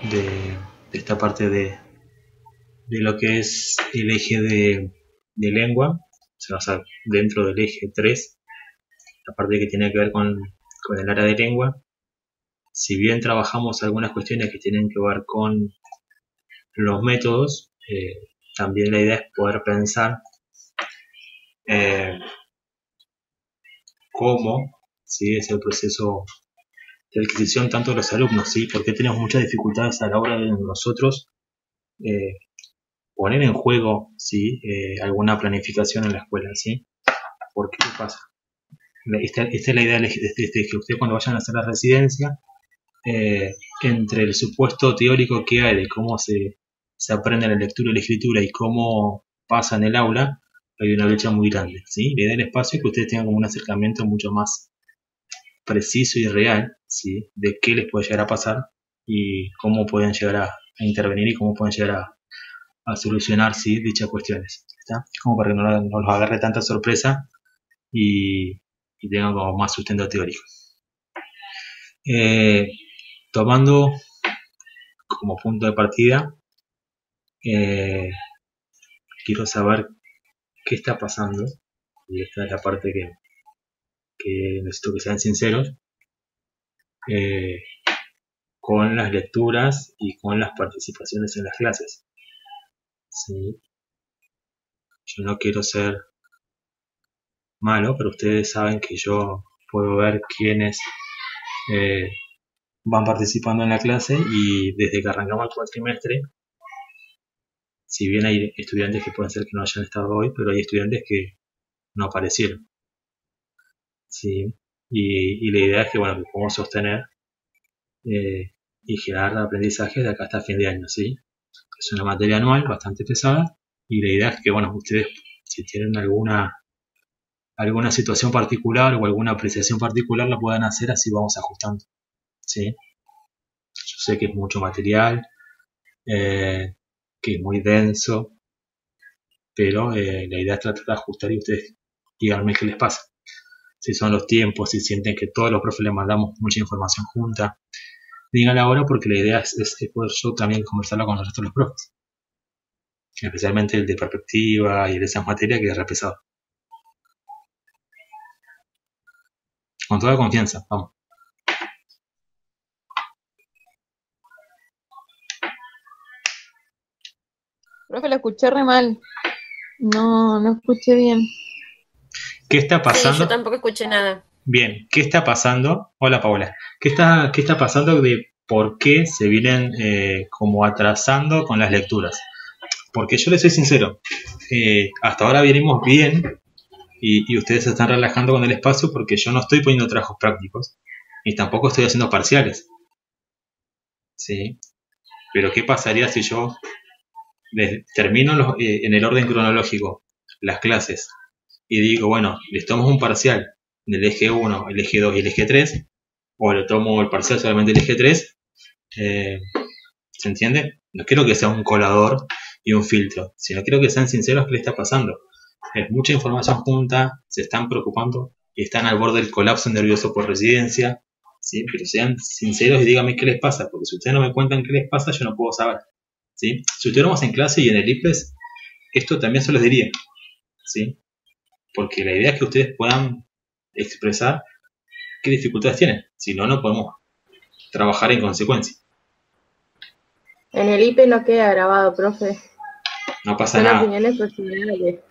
de esta parte de lo que es el eje de lengua, o sea, dentro del eje 3, la parte que tiene que ver con el área de lengua. Si bien trabajamos algunas cuestiones que tienen que ver con los métodos, también la idea es poder pensar cómo, ¿sí?, es el proceso de adquisición tanto de los alumnos, ¿sí?, porque tenemos muchas dificultades a la hora de nosotros poner en juego, ¿sí?, alguna planificación en la escuela, ¿sí? ¿Por qué pasa? Esta es la idea de que ustedes, cuando vayan a hacer la residencia, entre el supuesto teórico que hay de cómo se aprende la lectura y la escritura y cómo pasa en el aula, hay una brecha muy grande, ¿sí? La idea del espacio es que ustedes tengan como un acercamiento mucho más preciso y real, ¿sí?, de qué les puede llegar a pasar y cómo pueden llegar a intervenir y cómo pueden llegar a solucionar, ¿sí?, dichas cuestiones, ¿está? Como para que no los agarre tanta sorpresa y tengan como más sustento teórico. Tomando como punto de partida, quiero saber qué está pasando, y esta es la parte que necesito que sean sinceros, con las lecturas y con las participaciones en las clases, ¿sí? Yo no quiero ser malo, pero ustedes saben que yo puedo ver quiénes van participando en la clase, y desde que arrancamos el cuatrimestre, si bien hay estudiantes que pueden ser que no hayan estado hoy, pero hay estudiantes que no aparecieron, ¿sí? Y la idea es que, bueno, que podamos sostener y generar aprendizaje de acá hasta fin de año, ¿sí? Es una materia anual bastante pesada, y la idea es que, bueno, ustedes, si tienen alguna situación particular o alguna apreciación particular, la puedan hacer, así vamos ajustando, ¿sí? Yo sé que es mucho material, que es muy denso, pero la idea es tratar de ajustar, y ustedes díganme qué les pasa. Si son los tiempos, si sienten que todos los profes les mandamos mucha información junta, díganla ahora, porque la idea es poder yo también conversarla con los restos de los profes, especialmente el de perspectiva y el de esas materias, que es re pesado. Con toda confianza, vamos. Profe, lo escuché re mal. No escuché bien. ¿Qué está Sí, yo pasando? tampoco escuché nada. Bien, ¿qué está pasando? Hola, Paola. ¿Qué está pasando de por qué se vienen como atrasando con las lecturas? Porque yo les soy sincero, hasta ahora venimos bien, y ustedes se están relajando con el espacio porque yo no estoy poniendo trabajos prácticos y tampoco estoy haciendo parciales, ¿sí? Pero ¿qué pasaría si yo termino en el orden cronológico las clases y digo, bueno, les tomo un parcial del eje 1, el eje 2 y el eje 3, o le tomo el parcial solamente del eje 3? ¿Se entiende? No quiero que sea un colador y un filtro, sino quiero que sean sinceros qué le está pasando. Es mucha información junta, se están preocupando y están al borde del colapso nervioso por residencia, ¿sí? Pero sean sinceros y díganme qué les pasa, porque si ustedes no me cuentan qué les pasa, yo no puedo saber, ¿sí? Si estuviéramos en clase y en el IPES, esto también se los diría, ¿sí? Porque la idea es que ustedes puedan expresar qué dificultades tienen, si no, no podemos trabajar en consecuencia. En el IP no queda grabado, profe. No pasa Son nada. opiniones personales.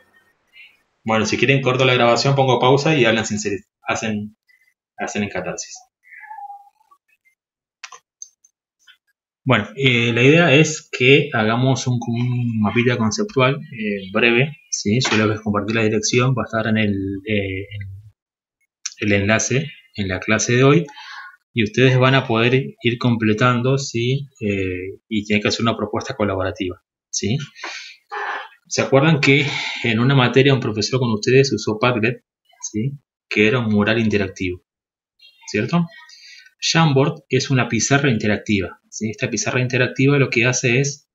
Bueno, si quieren corto la grabación, pongo pausa y hablan sinceros, hacen en catarsis. Bueno, la idea es que hagamos un mapita conceptual breve, ¿sí? Yo les voy a compartir la dirección, va a estar en el enlace en la clase de hoy, y ustedes van a poder ir completando, ¿sí? Y tienen que hacer una propuesta colaborativa, ¿sí? ¿Se acuerdan que en una materia un profesor con ustedes usó Padlet, ¿sí?, que era un mural interactivo, ¿cierto? Jamboard es una pizarra interactiva, ¿sí? Esta pizarra interactiva lo que hace es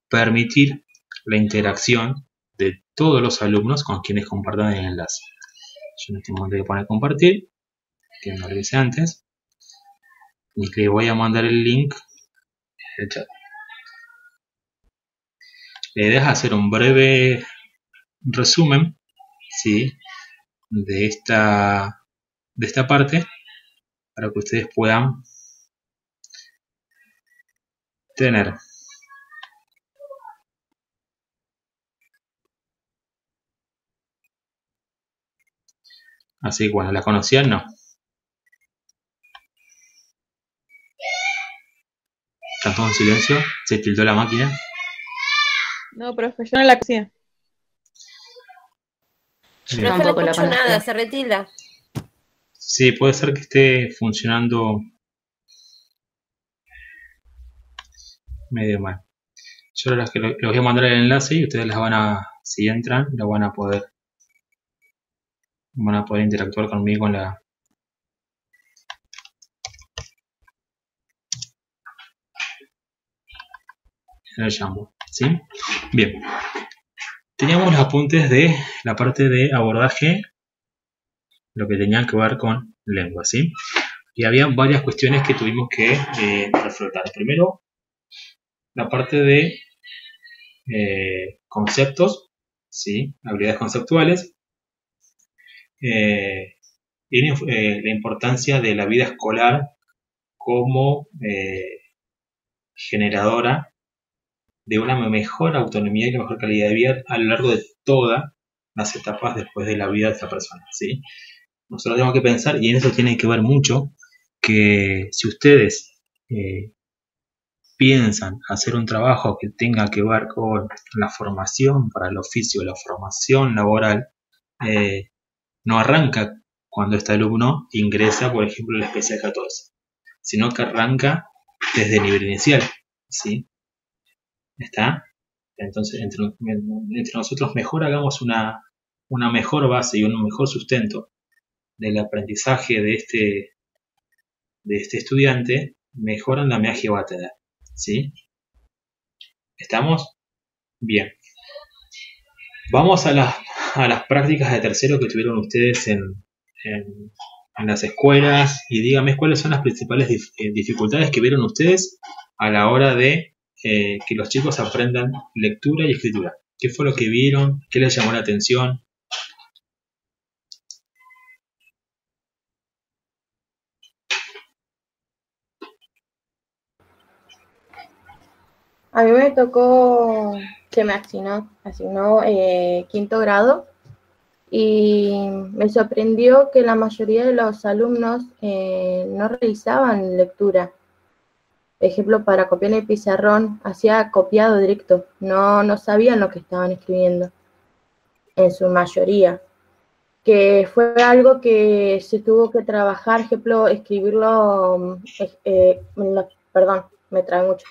permitir la interacción de todos los alumnos con quienes compartan el enlace. Yo en este momento voy a poner compartir, que no lo hice antes, y le voy a mandar el link el chat. La idea es hacer un breve resumen, ¿sí?, de esta parte para que ustedes puedan tener. Así que bueno, ¿la conocían? No. ¿Está todo en silencio? ¿Se tildó la máquina? No, profe, yo no la conocía. Yo Bien. no Tampoco la escucho conozco. nada, se retilda. Sí, puede ser que esté funcionando medio mal. Yo les voy a mandar el enlace y ustedes las van a, si entran, lo van a poder interactuar conmigo en la... en el Jamboard, ¿sí? Bien. Teníamos los apuntes de la parte de abordaje, lo que tenía que ver con lengua, ¿sí? Y había varias cuestiones que tuvimos que reflotar. Primero, la parte de conceptos, ¿sí?, habilidades conceptuales, y la importancia de la vida escolar como generadora de una mejor autonomía y una mejor calidad de vida a lo largo de todas las etapas después de la vida de esta persona, ¿sí? Nosotros tenemos que pensar, y en eso tiene que ver mucho, que si ustedes piensan hacer un trabajo que tenga que ver con la formación para el oficio, la formación laboral, no arranca cuando este alumno ingresa, por ejemplo, en la especial 14, sino que arranca desde el nivel inicial, ¿sí? ¿Está? Entonces, entre nosotros mejor hagamos una mejor base y un mejor sustento del aprendizaje de este estudiante, mejor andamiaje va a tener, ¿sí? ¿Estamos? Bien. Vamos a las prácticas de tercero que tuvieron ustedes en las escuelas, y díganme cuáles son las principales dificultades que vieron ustedes a la hora de que los chicos aprendan lectura y escritura. ¿Qué fue lo que vieron? ¿Qué les llamó la atención? A mí me tocó, se me asignó quinto grado y me sorprendió que la mayoría de los alumnos no realizaban lectura. Por ejemplo, para copiar en el pizarrón, hacía copiado directo, no sabían lo que estaban escribiendo, en su mayoría. Que fue algo que se tuvo que trabajar, ejemplo, escribirlo, perdón, me trae mucho.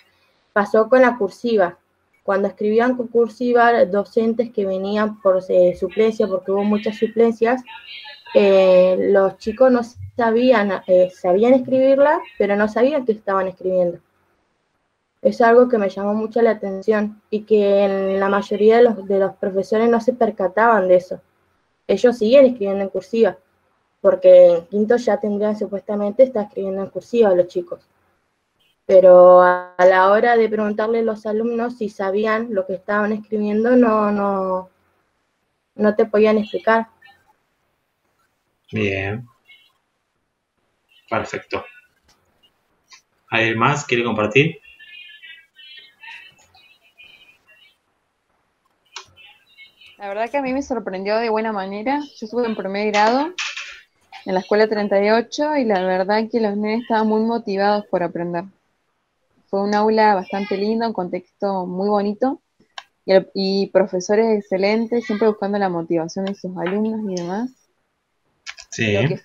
Pasó con la cursiva. Cuando escribían con cursiva, docentes que venían por suplencia, porque hubo muchas suplencias, los chicos no sabían escribirla, pero no sabían qué estaban escribiendo. Es algo que me llamó mucho la atención y que en la mayoría de los profesores no se percataban de eso. Ellos siguen escribiendo en cursiva, porque en quinto ya tendrían supuestamente estar escribiendo en cursiva los chicos. Pero a la hora de preguntarle a los alumnos si sabían lo que estaban escribiendo, no te podían explicar. Bien. Perfecto. ¿Alguien más quiere compartir? La verdad que a mí me sorprendió de buena manera. Yo estuve en primer grado en la escuela 38 y la verdad que los nenes estaban muy motivados por aprender. Fue un aula bastante linda, un contexto muy bonito y profesores excelentes, siempre buscando la motivación de sus alumnos y demás. Sí. Lo que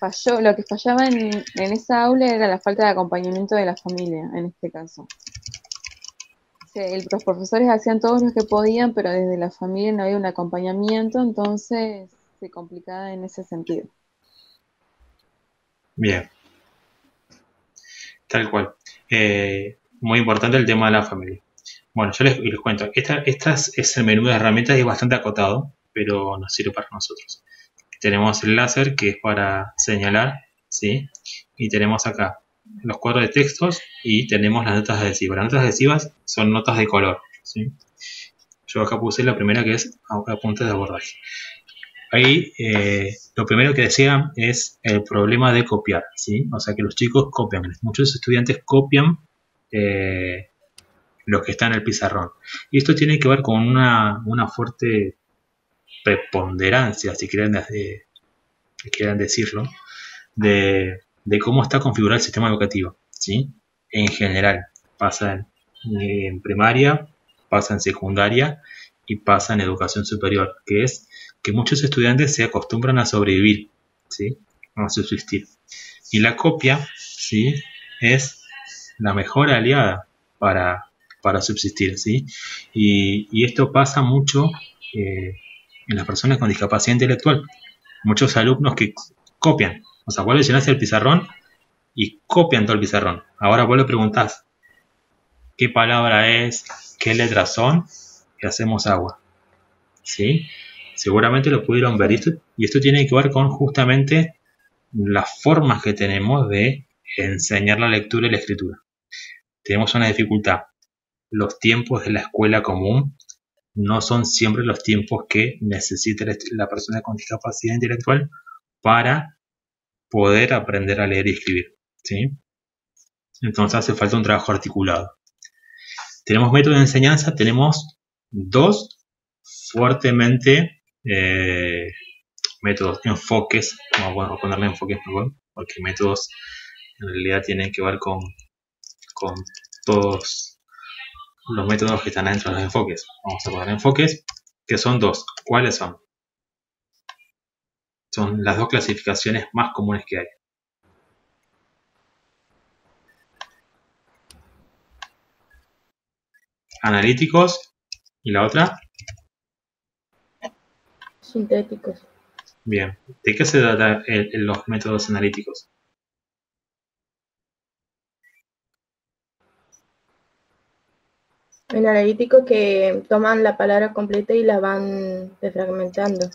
fallaba en esa aula era la falta de acompañamiento de la familia, en este caso. Los profesores hacían todo lo que podían, pero desde la familia no había un acompañamiento, entonces se complicaba en ese sentido. Bien. Tal cual. Muy importante el tema de la familia. Bueno, yo les cuento. Es el menú de herramientas y es bastante acotado, pero nos sirve para nosotros. Tenemos el láser, que es para señalar, ¿sí? Y tenemos acá los cuadros de textos y tenemos las notas adhesivas. Las notas adhesivas son notas de color, ¿sí? Yo acá puse la primera, que es apuntes de abordaje. Ahí lo primero que decían es el problema de copiar, ¿sí? O sea que los chicos copian, muchos estudiantes copian lo que está en el pizarrón. Y esto tiene que ver con una fuerte preponderancia, si quieren decirlo, de cómo está configurado el sistema educativo, ¿sí? En general, pasa en primaria, pasa en secundaria y pasa en educación superior, que es que muchos estudiantes se acostumbran a sobrevivir, ¿sí? A subsistir. Y la copia, ¿sí? Es la mejor aliada para subsistir, ¿sí? Y esto pasa mucho en las personas con discapacidad intelectual. Muchos alumnos que copian, o sea, vos le llenás el pizarrón y copian todo el pizarrón. Ahora vos le preguntás qué palabra es, qué letras son, y hacemos agua, ¿sí? Seguramente lo pudieron ver. Y esto tiene que ver con justamente las formas que tenemos de enseñar la lectura y la escritura. Tenemos una dificultad. Los tiempos de la escuela común no son siempre los tiempos que necesita la persona con discapacidad intelectual para poder aprender a leer y escribir, ¿sí? Entonces hace falta un trabajo articulado. Tenemos métodos de enseñanza, tenemos dos fuertemente métodos, enfoques, vamos a ponerle enfoques mejor, porque métodos en realidad tienen que ver con todos los métodos que están dentro de los enfoques. Vamos a poner enfoques, que son dos. ¿Cuáles son? Son las dos clasificaciones más comunes que hay. Analíticos y la otra. Sintéticos. Bien. ¿De qué se trata los métodos analíticos? En analíticos que toman la palabra completa y la van defragmentando.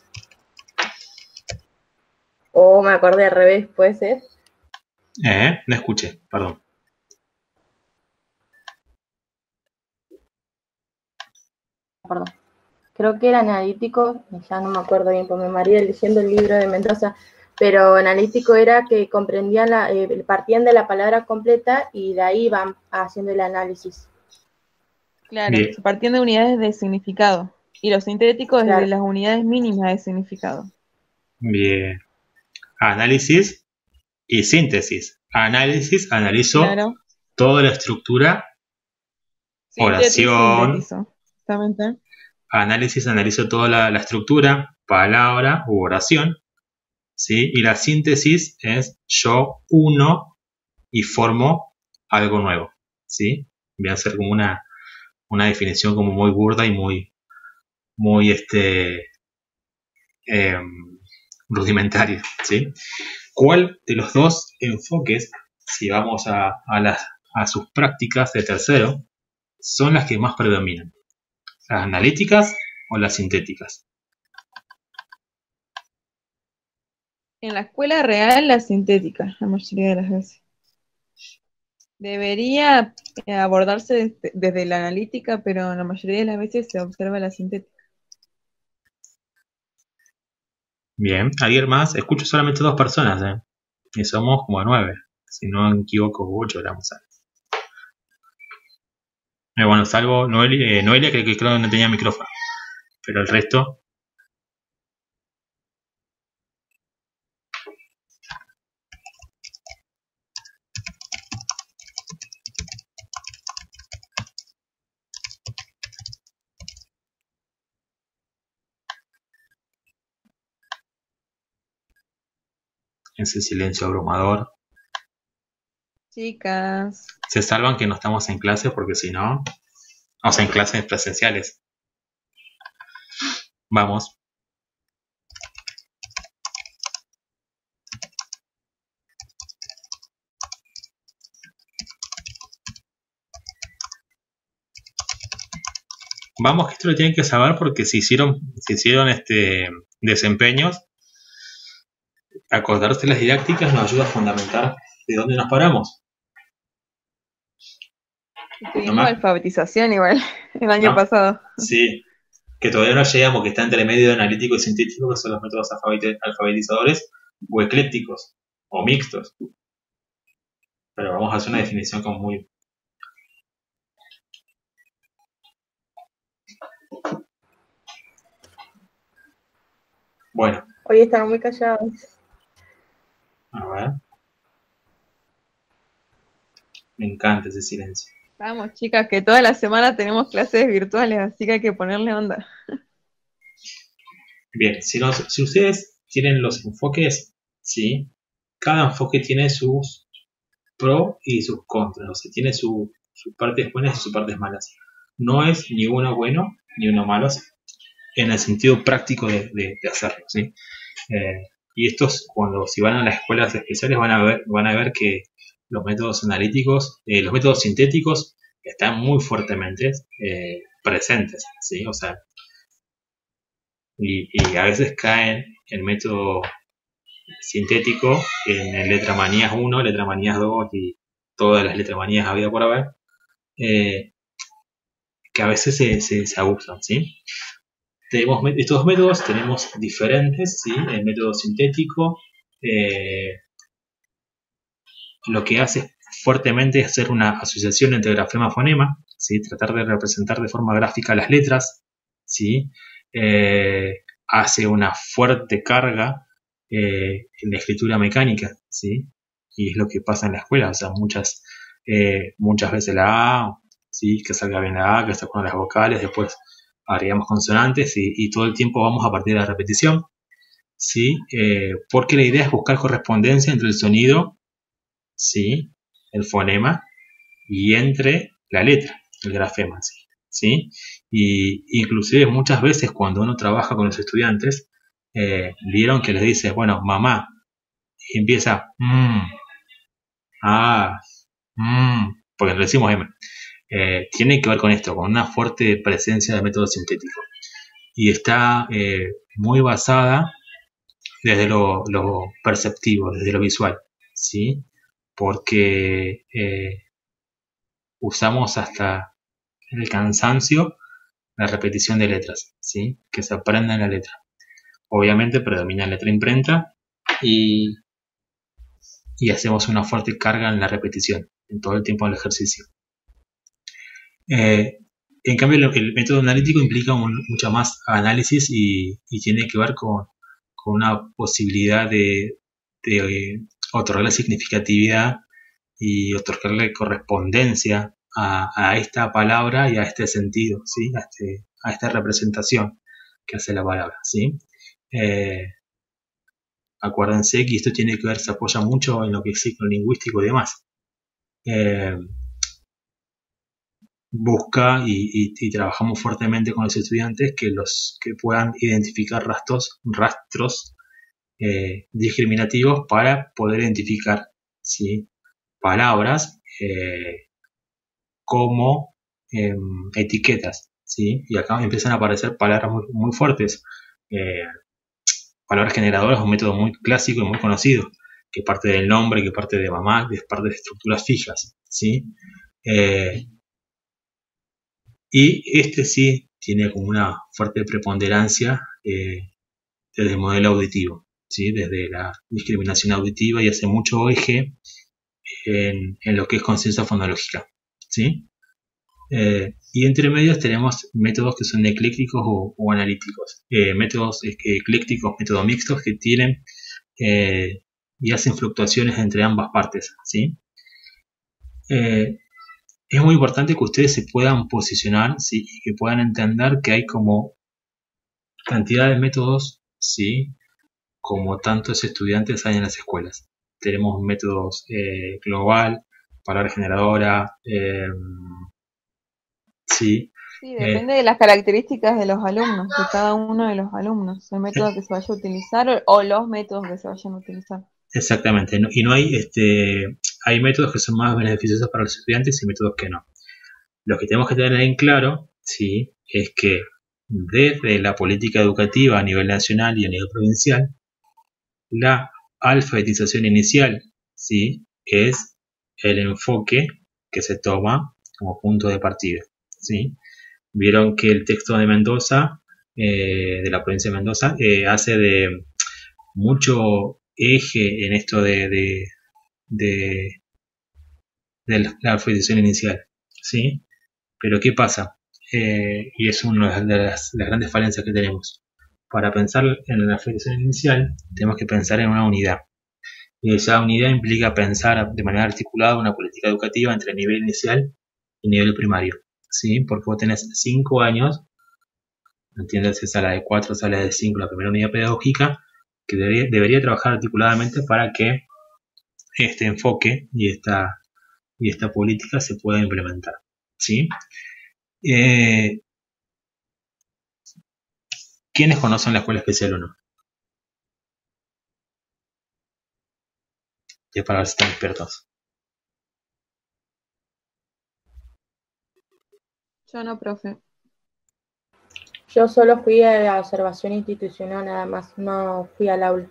O me acordé al revés, ¿puede ser? No escuché, perdón. Perdón. Creo que era analítico, ya no me acuerdo bien, porque me mareé leyendo el libro de Mendoza, pero analítico era que comprendían partían de la palabra completa y de ahí van haciendo el análisis. Claro, Bien. se partían de unidades de significado. Y los sintéticos Claro. desde las unidades mínimas de significado. Bien. Análisis y síntesis. Análisis, analizo Claro. toda la estructura, Síntesis, oración. sintetizo. Exactamente. Análisis, analizo toda la estructura, palabra u oración, ¿sí? Y la síntesis es yo uno y formo algo nuevo, ¿sí? Voy a hacer como una definición como muy burda y muy rudimentaria, ¿sí? ¿Cuál de los dos enfoques, si vamos a sus prácticas de tercero, son las que más predominan? ¿Las analíticas o las sintéticas? En la escuela real, la sintética, la mayoría de las veces. Debería abordarse desde la analítica, pero la mayoría de las veces se observa la sintética. Bien, ¿alguien más? Escucho solamente 2 personas, y somos como 9. Si no me equivoco, 8 éramos. Bueno, salvo Noelia, que creo que no tenía micrófono. Pero el resto. Ese silencio abrumador. Chicas. Se salvan que no estamos en clase porque si no. O sea, en clases presenciales. Vamos. Vamos, que esto lo tienen que saber porque se hicieron desempeños. Acordarse las didácticas nos ayuda a fundamentar de dónde nos paramos. Y tuvimos Nomás, alfabetización igual el año ¿no? pasado. Sí, que todavía no llegamos, que está entre medio de analítico y sintético, que son los métodos alfabetizadores, o eclécticos, o mixtos. Pero vamos a hacer una definición como muy... Bueno, Hoy están muy callados. a ver. Me encanta ese silencio. Vamos, chicas, que toda la semana tenemos clases virtuales, así que hay que ponerle onda. Bien, si ustedes tienen los enfoques, ¿sí? Cada enfoque tiene sus pros y sus contras, o sea, tiene sus partes buenas y sus partes malas. No es ni uno bueno ni uno malo en el sentido práctico de hacerlo, ¿sí? Y estos, cuando si van a las escuelas especiales, van a ver que los métodos analíticos, los métodos sintéticos están muy fuertemente presentes, ¿sí? O sea, y a veces caen el método sintético en letramanías 1, letramanías 2 y todas las letramanías habidas por haber, eh, que a veces se abusan, ¿sí? Tenemos estos métodos, tenemos diferentes, ¿sí? El método sintético lo que hace fuertemente es hacer una asociación entre grafema-fonema, ¿sí? Tratar de representar de forma gráfica las letras, ¿sí? Hace una fuerte carga en la escritura mecánica, ¿sí? Y es lo que pasa en la escuela, o sea, muchas veces la A, ¿sí? Que salga bien la A, que está con las vocales, después agregamos consonantes y todo el tiempo vamos a partir de la repetición, ¿sí? Porque la idea es buscar correspondencia entre el sonido, ¿sí? El fonema y entre la letra, el grafema, ¿sí? ¿Sí? Y inclusive muchas veces cuando uno trabaja con los estudiantes, vieron que les dice, bueno, mamá, y empieza, ah, porque le decimos M. Tiene que ver con esto, con una fuerte presencia de método sintético. Y está muy basada desde lo perceptivo, desde lo visual, ¿sí? Porque usamos hasta el cansancio la repetición de letras, ¿sí? Que se aprenda en la letra. Obviamente predomina la letra imprenta y, y hacemos una fuerte carga en la repetición, en todo el tiempo del ejercicio. En cambio, el método analítico implica mucho más análisis y tiene que ver con una posibilidad de otorgarle significatividad y otorgarle correspondencia a esta palabra y a este sentido, ¿sí? A esta representación que hace la palabra, ¿sí? Acuérdense que esto tiene que ver, se apoya mucho en lo que es psicolingüístico y demás. Busca y trabajamos fuertemente con los estudiantes que puedan identificar rastros discriminativos para poder identificar, ¿sí? Palabras como etiquetas, ¿sí? Y acá empiezan a aparecer palabras muy, muy fuertes. Palabras generadoras es un método muy clásico y muy conocido, que parte del nombre, que parte de mamá, que parte de estructuras fijas, ¿sí? Y este sí tiene como una fuerte preponderancia desde el modelo auditivo, ¿sí? Desde la discriminación auditiva y hace mucho eje en lo que es conciencia fonológica, ¿sí? Y entre medios tenemos métodos que son eclécticos o analíticos. Métodos eclécticos, métodos mixtos que tienen y hacen fluctuaciones entre ambas partes, ¿sí? Es muy importante que ustedes se puedan posicionar, ¿sí? Y que puedan entender que hay como cantidad de métodos, ¿sí? Como tantos estudiantes hay en las escuelas. Tenemos métodos global, palabra generadora, sí. Sí, depende de las características de los alumnos, de cada uno de los alumnos, el método que se vaya a utilizar o los métodos que se vayan a utilizar. Exactamente, y no hay, hay métodos que son más beneficiosos para los estudiantes y métodos que no. Lo que tenemos que tener en claro, sí, es que desde la política educativa a nivel nacional y a nivel provincial, la alfabetización inicial, sí, es el enfoque que se toma como punto de partida, ¿sí? Vieron que el texto de Mendoza, de la provincia de Mendoza, hace de mucho eje en esto de la alfabetización inicial, ¿sí? Pero ¿qué pasa? Y es una de las grandes falencias que tenemos. Para pensar en la alfabetización inicial, tenemos que pensar en una unidad. Y esa unidad implica pensar de manera articulada una política educativa entre el nivel inicial y el nivel primario, ¿sí? Porque vos tenés 5 años, entiendes, sala de 4, sala de 5, la primera unidad pedagógica, que debería trabajar articuladamente para que este enfoque y esta política se pueda implementar, ¿sí? ¿Quiénes conocen la Escuela Especial 1? Y es para ver si están expertos. Yo no, profe. Yo solo fui a la observación institucional nada más, no fui al aula.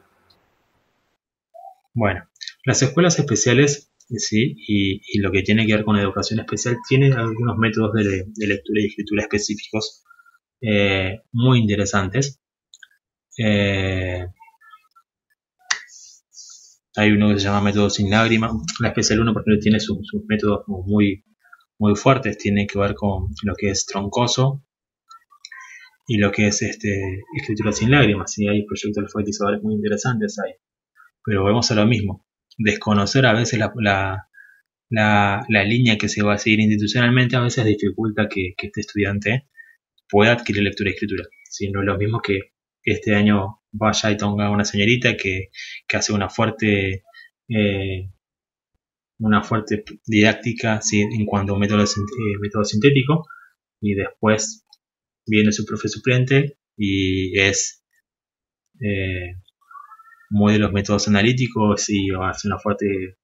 Bueno, las escuelas especiales, sí, y lo que tiene que ver con educación especial, tienen algunos métodos de lectura y escritura específicos muy interesantes. Hay uno que se llama método sin lágrimas. La especial 1, por ejemplo, tiene sus métodos muy, muy fuertes, tiene que ver con lo que es troncoso y lo que es escritura sin lágrimas. ¿Sí? Hay proyectos alfabetizadores muy interesantes ahí. Pero volvemos a lo mismo. Desconocer a veces la línea que se va a seguir institucionalmente a veces dificulta que este estudiante pueda adquirir lectura y escritura. ¿Sí? No es lo mismo que este año vaya y tenga una señorita que hace una fuerte didáctica, ¿sí? En cuanto a un método sintético, y después viene su profe suplente y es muy de los métodos analíticos y hace un fuerte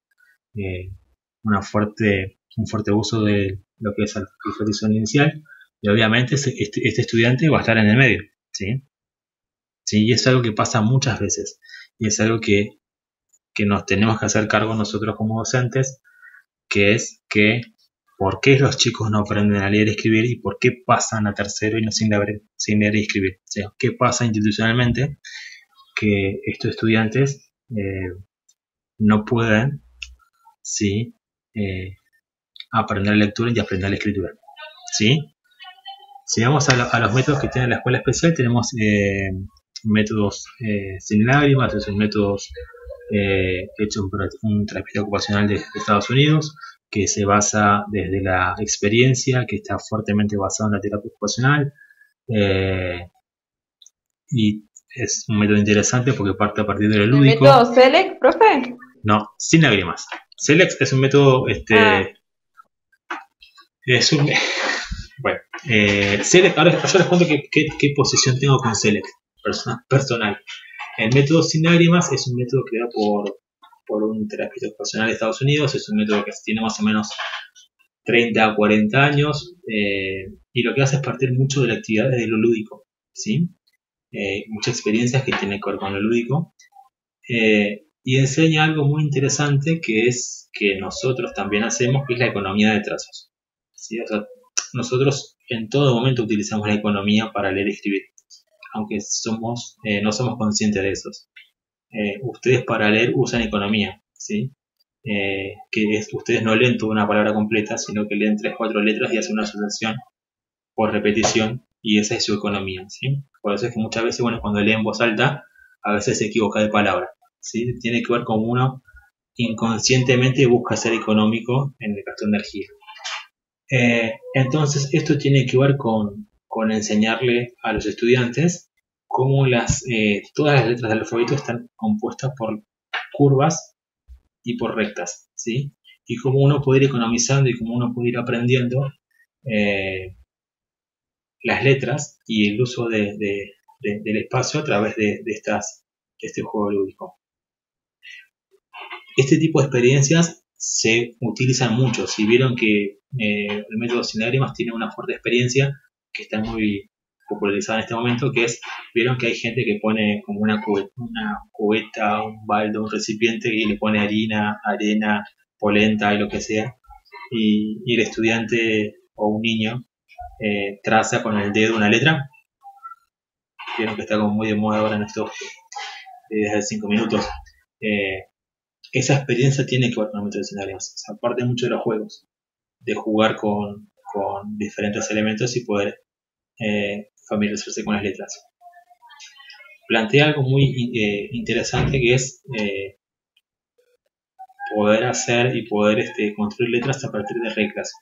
uso de lo que es la alfabetización inicial, y obviamente este estudiante va a estar en el medio, ¿sí? ¿Sí? Y es algo que pasa muchas veces, y es algo que nos tenemos que hacer cargo nosotros como docentes, que es que por qué los chicos no aprenden a leer y escribir y por qué pasan a tercero y no sin leer y escribir. O sea, qué pasa institucionalmente que estos estudiantes no pueden, ¿sí? Aprender lectura y aprender la escritura, ¿sí? Si vamos a los métodos que tiene la escuela especial, tenemos métodos sin lágrimas, esos métodos hechos por un terapeuta ocupacional de Estados Unidos, que se basa desde la experiencia, que está fuertemente basado en la terapia ocupacional, y es un método interesante porque parte a partir de lo lúdico. ¿El método Select, profe? No, sin lágrimas. Select es un método, es un... Bueno, Select, ahora yo les cuento qué posición tengo con Select personal. El método sin lágrimas es un método creado por un terapeuta ocupacional de Estados Unidos. Es un método que tiene más o menos 30 a 40 años, y lo que hace es partir mucho de la actividad de lo lúdico, ¿sí? Muchas experiencias que tienen que ver con lo lúdico, y enseña algo muy interesante que es que nosotros también hacemos, que es la economía de trazos, ¿sí? O sea, nosotros en todo momento utilizamos la economía para leer y escribir, aunque no somos conscientes de eso. Ustedes para leer usan economía, ¿sí? Ustedes no leen toda una palabra completa, sino que leen 3-4 letras y hacen una asociación por repetición, y esa es su economía, ¿sí? Por eso es que muchas veces, bueno, cuando leen en voz alta, a veces se equivoca de palabra, ¿sí? Tiene que ver con uno inconscientemente busca ser económico en el gasto de energía. Entonces, esto tiene que ver con enseñarle a los estudiantes cómo todas las letras del alfabeto están compuestas por curvas y por rectas, ¿sí? Y cómo uno puede ir economizando y cómo uno puede ir aprendiendo las letras y el uso del espacio a través de este juego lúdico. Este tipo de experiencias se utilizan mucho. Si vieron que el método sin lágrimas tiene una fuerte experiencia que está muy popularizada en este momento, que es, vieron que hay gente que pone como una cubeta, un balde, un recipiente, y le pone harina, arena, polenta y lo que sea, y el estudiante o un niño traza con el dedo una letra. Vieron que está como muy de moda ahora en estos desde hace 5 minutos. Esa experiencia tiene que ver con el método de escenarios. O sea, aparte mucho de los juegos, de jugar con diferentes elementos y poder familiarizarse con las letras. Plantea algo muy interesante, que es poder hacer y poder construir letras a partir de reglas.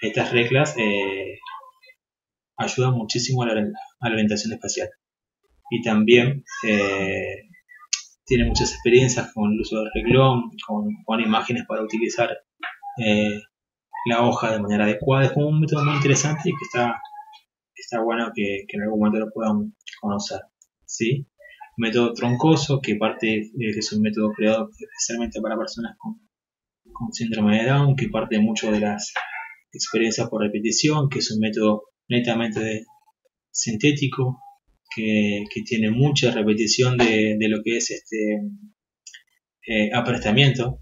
Estas reglas ayudan muchísimo a la orientación espacial, y también tiene muchas experiencias con el uso del reglón, con imágenes para utilizar la hoja de manera adecuada. Es como un método muy interesante y que está bueno que en algún momento lo puedan conocer, ¿sí? Método troncoso, que es un método creado especialmente para personas con síndrome de Down, que parte mucho de las experiencias por repetición, que es un método netamente sintético, que tiene mucha repetición de lo que es aprestamiento,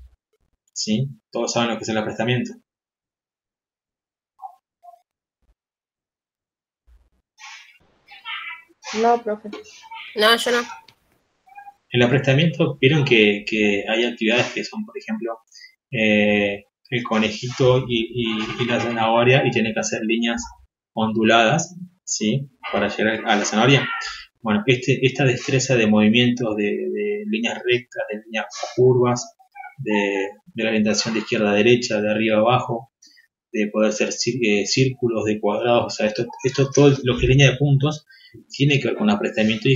¿sí? Todos saben lo que es el aprestamiento. No, profe. No, yo no. El aprestamiento, vieron que hay actividades que son, por ejemplo, el conejito y la zanahoria, y tiene que hacer líneas onduladas, ¿sí? Para llegar a la zanahoria. Bueno, esta destreza de movimientos, de líneas rectas, de líneas curvas, de la orientación de izquierda a derecha, de arriba a abajo, de poder hacer círculos, de cuadrados, o sea, esto todo lo que es línea de puntos tiene que ver con aprestamiento,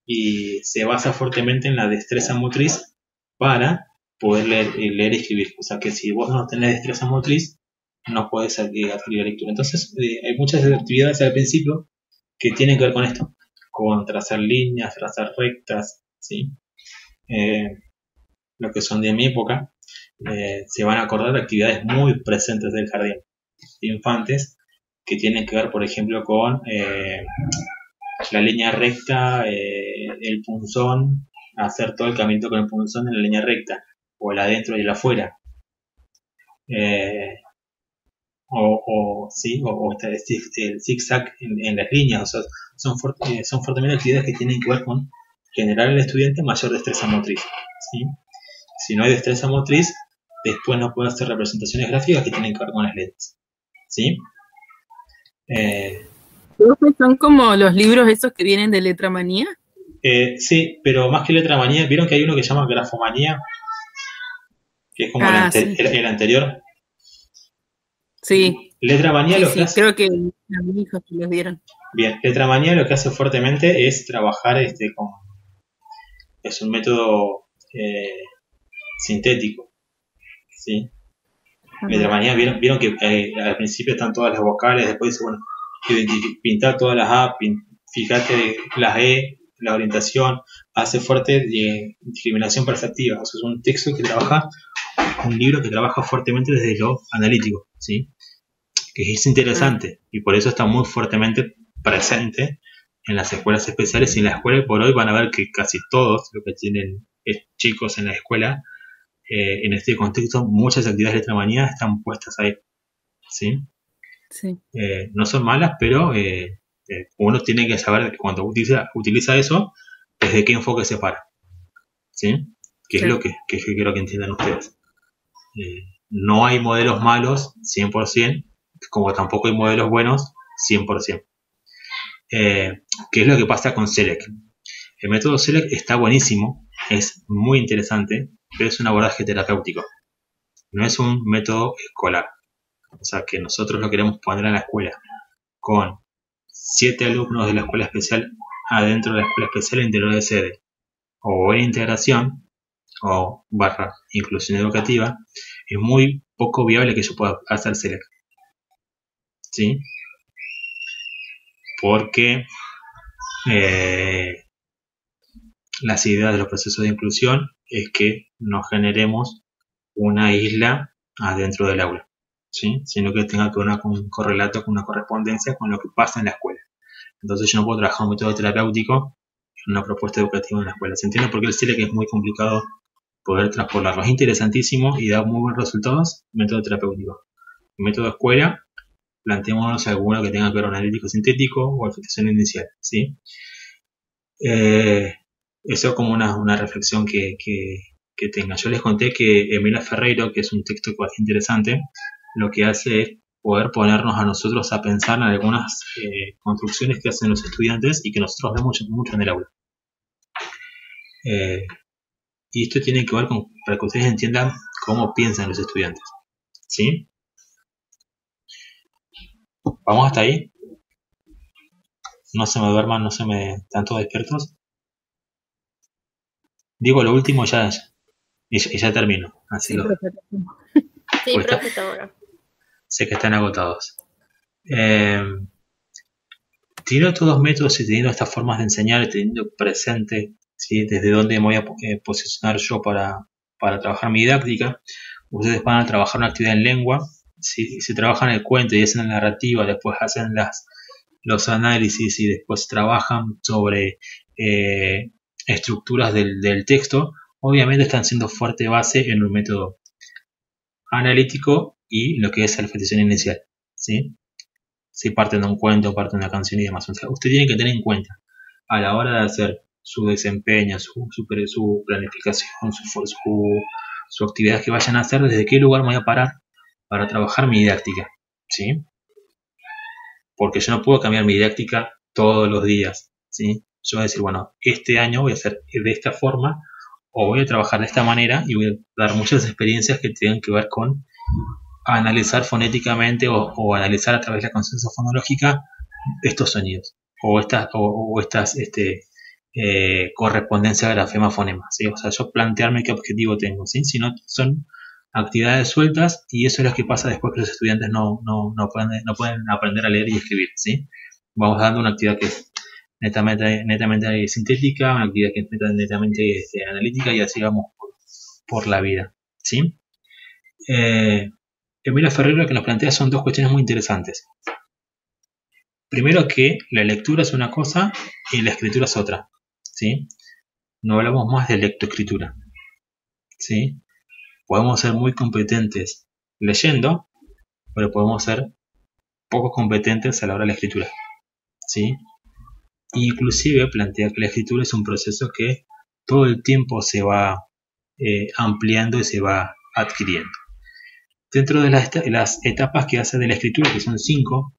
y se basa fuertemente en la destreza motriz para poder leer y escribir. O sea que si vos no tenés destreza motriz, no podés adquirir la lectura. Entonces hay muchas actividades al principio que tienen que ver con esto, con trazar líneas, trazar rectas, ¿sí? Los que son de mi época se van a acordar de actividades muy presentes del jardín de infantes, que tienen que ver, por ejemplo, con la línea recta, el punzón, hacer todo el caminito con el punzón en la línea recta, o el adentro y el afuera, o el zigzag en las líneas. O sea, son fuertemente actividades que tienen que ver con generar al estudiante mayor destreza motriz, ¿sí? Si no hay destreza motriz, después no puede hacer representaciones gráficas que tienen que ver con las letras, ¿sí? ¿Son como los libros esos que vienen de Letramanía? Sí, pero más que Letramanía, ¿vieron que hay uno que se llama Grafomanía? Que es como el anterior. Sí. Letramanía lo que hace... creo que a mi hijo se los dieron. Bien, Letramanía lo que hace fuertemente es trabajar es un método sintético, ¿sí? Letramanía, vieron que al principio están todas las vocales, después dice, bueno, pintar todas las A, fíjate las E, la orientación, hace fuerte discriminación perceptiva. O sea, es un texto que trabaja, un libro que trabaja fuertemente desde lo analítico, ¿sí? Que es interesante, y por eso está muy fuertemente presente en las escuelas especiales. Y en la escuela por hoy van a ver que casi todos los que tienen chicos en la escuela, en este contexto, muchas actividades de Letramanía están puestas ahí, ¿sí? Sí. No son malas, pero uno tiene que saber que cuando utiliza eso, desde qué enfoque se para, ¿sí? Que es lo que yo quiero que entiendan ustedes. No hay modelos malos 100%, como tampoco hay modelos buenos 100%. ¿Qué es lo que pasa con Select? El método Select está buenísimo, es muy interesante, pero es un abordaje terapéutico, no es un método escolar. O sea, que nosotros lo queremos poner en la escuela con 7 alumnos de la escuela especial adentro de la escuela especial en interior de sede, o en integración o / inclusión educativa. Es muy poco viable que yo pueda hacer Select, ¿sí? Porque las ideas de los procesos de inclusión es que no generemos una isla adentro del aula, ¿sí? Sino que tenga que ver con un correlato, con una correspondencia con lo que pasa en la escuela. Entonces yo no puedo trabajar un método terapéutico en una propuesta educativa en la escuela. ¿Se entiende por qué el Select es muy complicado poder transpolarlo. Es interesantísimo y da muy buenos resultados. Método terapéutico. Método escuela, planteémonos alguno que tenga que ver con analítico sintético o alfabetización inicial, ¿sí? Eso como una reflexión que tenga. Yo les conté que Emilia Ferreiro, que es un texto bastante interesante, lo que hace es poder ponernos a nosotros a pensar en algunas construcciones que hacen los estudiantes y que nosotros vemos mucho en el aula. Y esto tiene que ver con, para que ustedes entiendan cómo piensan los estudiantes, ¿sí? ¿Vamos hasta ahí? No se me duerman, no se me... ¿Están todos despiertos? Digo lo último y ya termino. Así Sí, lo... profe. Sí, Pues profe, está bueno. sé que están agotados. Teniendo estos dos métodos y teniendo estas formas de enseñar y teniendo presente, ¿sí?, desde dónde me voy a posicionar yo para trabajar mi didáctica, ustedes van a trabajar una actividad en lengua. Si trabajan el cuento y hacen la narrativa, después hacen los análisis y después trabajan sobre estructuras del texto, obviamente están siendo fuerte base en un método analítico y lo que es alfabetización inicial, ¿sí? Si parten de un cuento, parten de una canción y demás. O sea, usted tiene que tener en cuenta a la hora de hacer su desempeño, su planificación, su actividad que vayan a hacer, desde qué lugar me voy a parar para trabajar mi didáctica, ¿sí? Porque yo no puedo cambiar mi didáctica todos los días, ¿sí? Yo voy a decir, bueno, este año voy a hacer de esta forma o voy a trabajar de esta manera y voy a dar muchas experiencias que tengan que ver con analizar fonéticamente o analizar a través de la conciencia fonológica estos sonidos o estas correspondencia grafema-fonema, ¿sí? O sea, yo plantearme qué objetivo tengo, ¿sí? Si no, son actividades sueltas y eso es lo que pasa después que los estudiantes no pueden aprender a leer y escribir, ¿sí? Vamos dando una actividad que es netamente sintética, una actividad que es netamente analítica y así vamos por la vida, ¿sí? Emilia Ferreiro lo que nos plantea son dos cuestiones muy interesantes. Primero, que la lectura es una cosa y la escritura es otra, ¿sí? No hablamos más de lectoescritura, ¿sí? Podemos ser muy competentes leyendo, pero podemos ser poco competentes a la hora de la escritura, ¿sí? Inclusive plantea que la escritura es un proceso que todo el tiempo se va ampliando y se va adquiriendo. Dentro de las etapas que hace de la escritura, que son 5,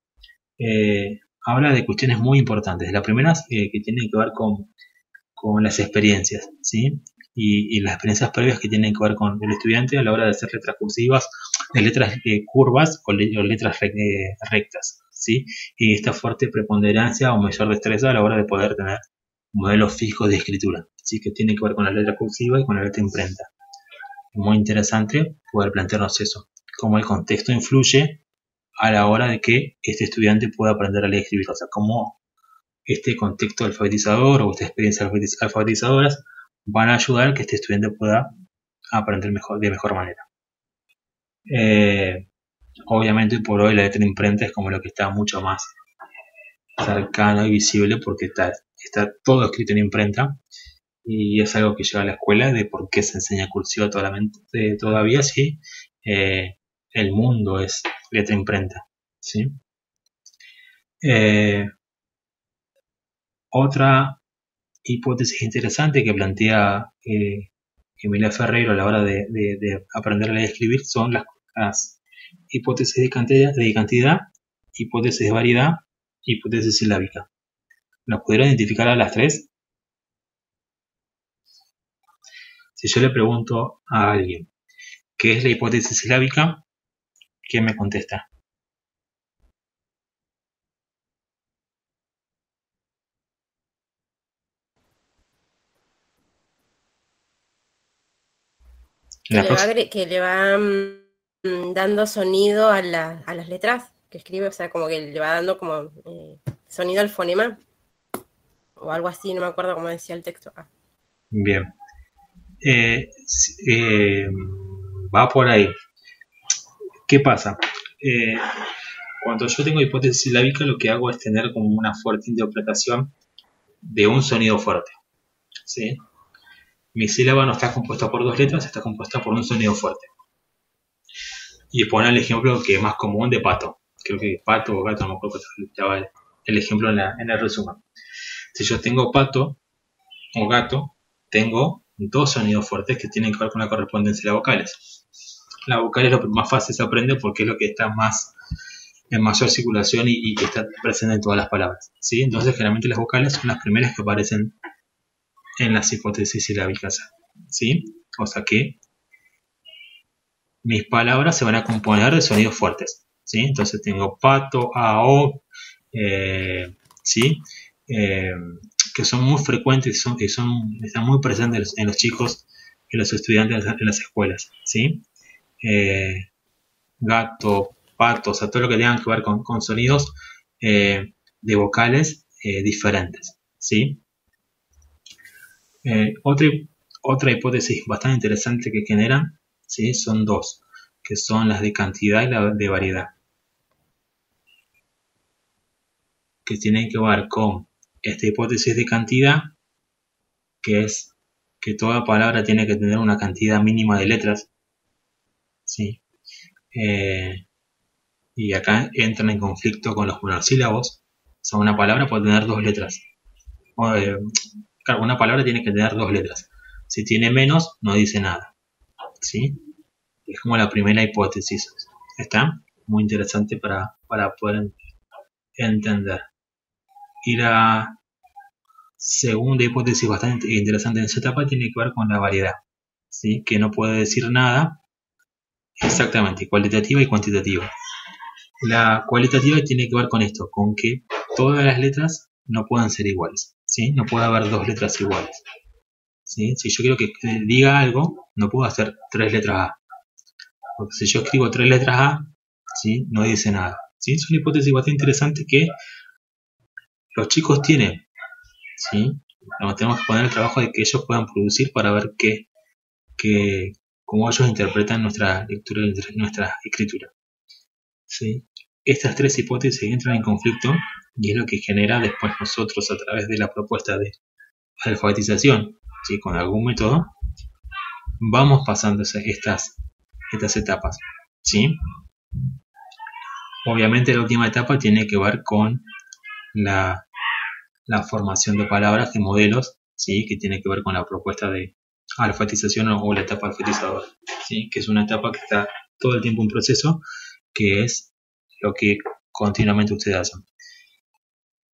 habla de cuestiones muy importantes. La primera que tiene que ver con las experiencias, ¿sí? Y las experiencias previas que tienen que ver con el estudiante a la hora de hacer letras cursivas, de letras curvas o letras rectas, ¿sí? Y esta fuerte preponderancia o mayor destreza a la hora de poder tener modelos fijos de escritura, ¿sí? Que tiene que ver con la letra cursiva y con la letra imprenta. Muy interesante poder plantearnos eso, cómo el contexto influye a la hora de que este estudiante pueda aprender a leer y escribir, o sea, cómo este contexto alfabetizador o esta experiencia alfabetizadoras van a ayudar a que este estudiante pueda aprender de mejor manera. Obviamente por hoy la letra imprenta es como lo que está mucho más cercano y visible porque está todo escrito en imprenta y es algo que lleva a la escuela de por qué se enseña cursiva todavía si el mundo es letra imprenta, ¿sí? Otra hipótesis interesante que plantea Emilia Ferreiro a la hora de aprender a leer y escribir son las hipótesis de cantidad, hipótesis de variedad, hipótesis silábica. ¿Nos pudieron identificar a las tres? Si yo le pregunto a alguien ¿qué es la hipótesis silábica? ¿Qué me contesta? Que le va dando sonido a las letras que escribe, o sea, como que le va dando como sonido al fonema, o algo así, no me acuerdo cómo decía el texto. Bien. Va por ahí. ¿Qué pasa? Cuando yo tengo hipótesis silábica, lo que hago es tener como una fuerte interpretación de un sonido fuerte, ¿sí? mi sílaba no está compuesta por dos letras, está compuesta por un sonido fuerte. Y pone el ejemplo que es más común de pato. Creo que pato o gato, no me acuerdo cuál estaba el ejemplo en el resumen. Si yo tengo pato o gato, tengo dos sonidos fuertes que tienen que ver con la correspondencia de las vocales. La vocal es lo más fácil se aprende porque es lo que está más en mayor circulación y que está presente en todas las palabras, ¿sí? Entonces generalmente las vocales son las primeras que aparecen en las hipótesis silábicas, ¿sí? O sea que mis palabras se van a componer de sonidos fuertes, ¿sí? Entonces tengo pato, ao, ¿sí? Que son muy frecuentes, están muy presentes en los chicos, en los estudiantes en las escuelas, ¿sí? Gato, pato, o sea, todo lo que tenga que ver con sonidos de vocales diferentes, ¿sí? Otra hipótesis bastante interesante que generan, ¿sí? Son dos, que son las de cantidad y la de variedad, que tienen que ver con esta hipótesis de cantidad, que es que toda palabra tiene que tener una cantidad mínima de letras, ¿sí? Y acá entran en conflicto con los monosílabos. O sea, una palabra puede tener dos letras. Claro, una palabra tiene que tener dos letras. Si tiene menos, no dice nada, ¿sí? Es como la primera hipótesis. Está muy interesante para poder entender. Y la segunda hipótesis bastante interesante en esa etapa tiene que ver con la variedad, ¿sí? Que no puede decir nada exactamente, cualitativa y cuantitativa. La cualitativa tiene que ver con esto, con que todas las letras no puedan ser iguales, ¿sí? No puede haber dos letras iguales, ¿sí? Si yo quiero que diga algo, no puedo hacer tres letras A, porque si yo escribo tres letras A, ¿sí? No dice nada, ¿sí? Es una hipótesis bastante interesante que los chicos tienen, ¿sí? Tenemos que poner el trabajo de que ellos puedan producir para ver cómo ellos interpretan nuestra lectura y nuestra escritura, ¿sí? Estas tres hipótesis entran en conflicto y es lo que genera después nosotros a través de la propuesta de alfabetización, ¿sí? Con algún método vamos pasando estas etapas, ¿sí? Obviamente la última etapa tiene que ver con la formación de palabras, de modelos, ¿sí? Que tiene que ver con la propuesta de alfabetización o la etapa alfabetizadora, ¿sí? Que es una etapa que está todo el tiempo en proceso, que es lo que continuamente ustedes hacen.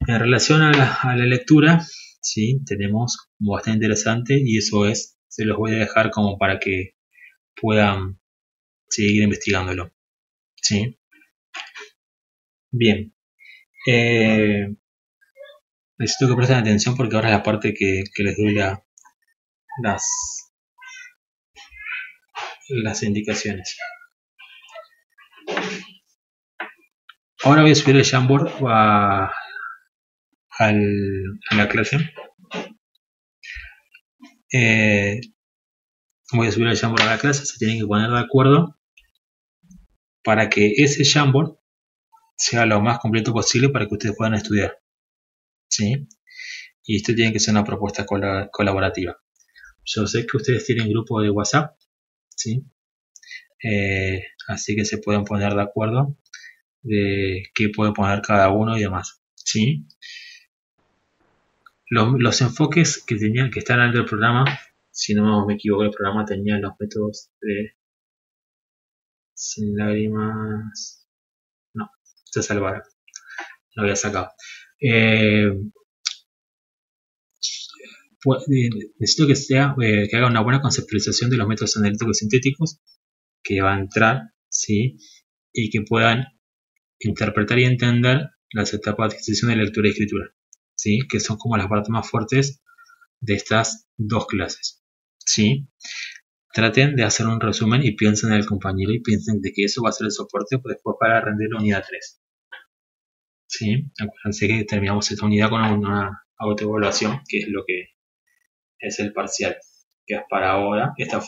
En relación a la lectura, ¿sí? Tenemos bastante interesante y eso se los voy a dejar como para que puedan seguir investigándolo, ¿sí? Bien. Necesito que presten atención porque ahora es la parte que les doy las indicaciones. Ahora voy a subir el Jamboard a la clase. Voy a subir el Jamboard a la clase, se tienen que poner de acuerdo para que ese Jamboard sea lo más completo posible para que ustedes puedan estudiar, ¿sí? Y esto tiene que ser una propuesta colaborativa. Yo sé que ustedes tienen grupo de WhatsApp, ¿sí? Así que se pueden poner de acuerdo de qué puede poner cada uno y demás, ¿sí? Los enfoques que están dentro del programa, si no me equivoco, el programa tenía los métodos de sin lágrimas. No, se salvaron. Lo había sacado. Necesito que haga una buena conceptualización de los métodos analíticos sintéticos que va a entrar, ¿sí? Y que puedan interpretar y entender las etapas de adquisición de lectura y escritura, ¿sí? Que son como las partes más fuertes de estas dos clases, ¿sí? Traten de hacer un resumen y piensen en el compañero y piensen de que eso va a ser el soporte después para rendir la unidad 3, ¿sí? Acuérdense que terminamos esta unidad con una autoevaluación, que es lo que es el parcial, que es para ahora, está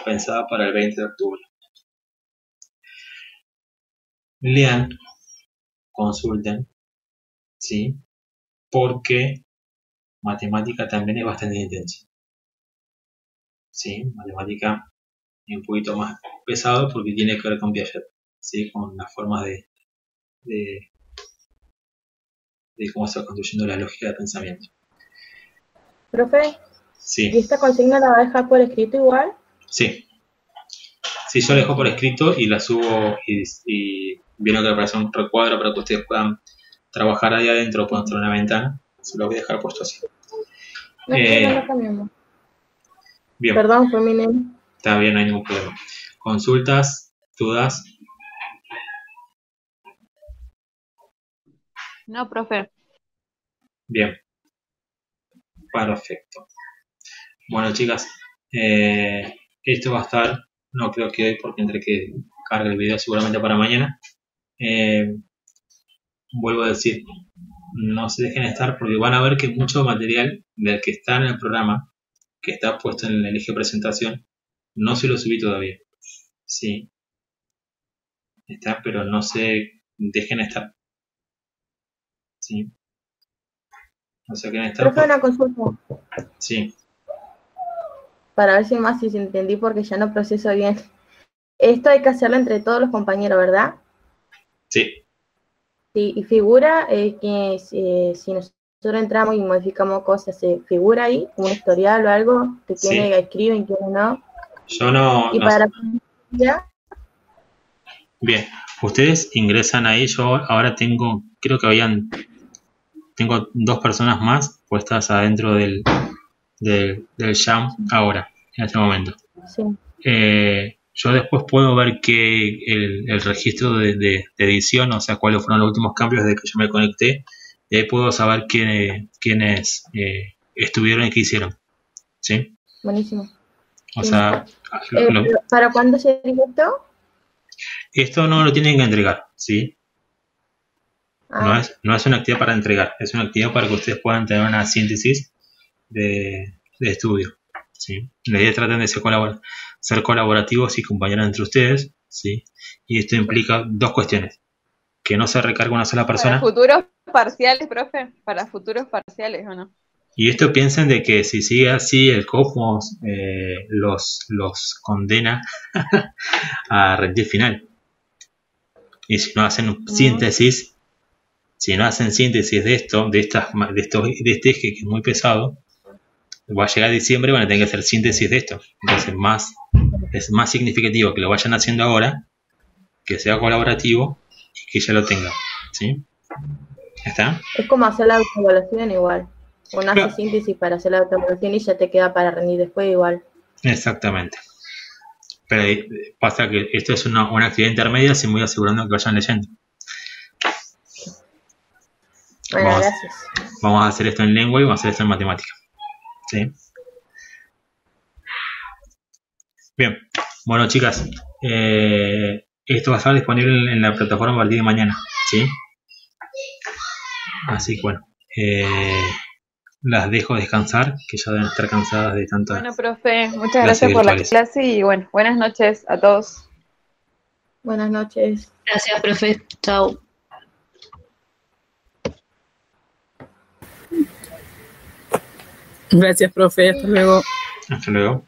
pensada para el 20 de octubre. Lean, consulten, ¿sí? Porque matemática también es bastante intensa. ¿sí? Matemática un poquito más pesado porque tiene que ver con Piaget, ¿sí? Con las formas de cómo se va construyendo la lógica de pensamiento. Profe, Sí. ¿y esta consigna la va a dejar por escrito igual? Sí. Sí, yo la dejo por escrito y la subo y viene que aparece un recuadro para que ustedes puedan trabajar ahí adentro, puedan tener una ventana. Se lo voy a dejar puesto así. No, no lo cambiamos. Bien. Perdón, fue mi nene. Está bien, no hay ningún problema. ¿Consultas? ¿Dudas? No, profe. Bien. Perfecto. Bueno, chicas, esto va a estar, no creo que hoy, porque entre que cargue el video seguramente para mañana. Vuelvo a decir, no se dejen estar porque van a ver que mucho material del que está en el programa, que está puesto en el eje presentación, no se lo subí todavía. Sí, está, pero no se dejen estar. Sí. No se dejen estar. Profe, una consulta. Sí. Para ver si más si entendí porque ya no proceso bien. Esto hay que hacerlo entre todos los compañeros, ¿verdad? Sí. Sí, y figura que si nosotros entramos y modificamos cosas, ¿se figura ahí un historial o algo de quiénes escriben y quiénes no? Yo no. Y no para sé. Bien, ustedes ingresan ahí. Yo ahora tengo, creo que tengo 2 personas más puestas adentro del jam ahora, en este momento. Sí. Yo después puedo ver que el registro de edición, o sea, cuáles fueron los últimos cambios desde que yo me conecté, y ahí puedo saber quiénes estuvieron y qué hicieron. ¿Sí? Buenísimo. O sí. sea, ¿Para cuándo sería esto? Esto no lo tienen que entregar, ¿sí? Ah. No es una actividad para entregar, es una actividad para que ustedes puedan tener una síntesis de estudio. ¿Sí? La idea es tratar de ser colaborativos y compañeros entre ustedes, ¿sí? Y esto implica 2 cuestiones: que no se recargue una sola persona. Para futuros parciales, profe, para futuros parciales, ¿o no? Y esto piensen de que si sigue así el Cosmos los condena a rendir final. Y si no hacen síntesis, de esto, de este eje que es muy pesado, va a llegar diciembre y van a tener que hacer síntesis de esto. Entonces es más significativo que lo vayan haciendo ahora, que sea colaborativo y que ya lo tengan. ¿Sí? ¿Está? Es como hacer la autoevaluación igual. Uno hace síntesis para hacer la autoevaluación y ya te queda para rendir después igual. Exactamente. Pero pasa que esto es una actividad intermedia, así me voy asegurando que vayan leyendo. Bueno, gracias. Vamos a hacer esto en lengua y vamos a hacer esto en matemática. ¿Sí? Bien. Bueno, chicas, esto va a estar disponible en la plataforma a partir de mañana. ¿Sí? Así que bueno, las dejo descansar, que ya deben estar cansadas de tanto. Bueno, profe, muchas gracias por la clase y bueno, buenas noches a todos. Buenas noches. Gracias, profe. Chao. Gracias, profe. Hasta luego. Hasta luego.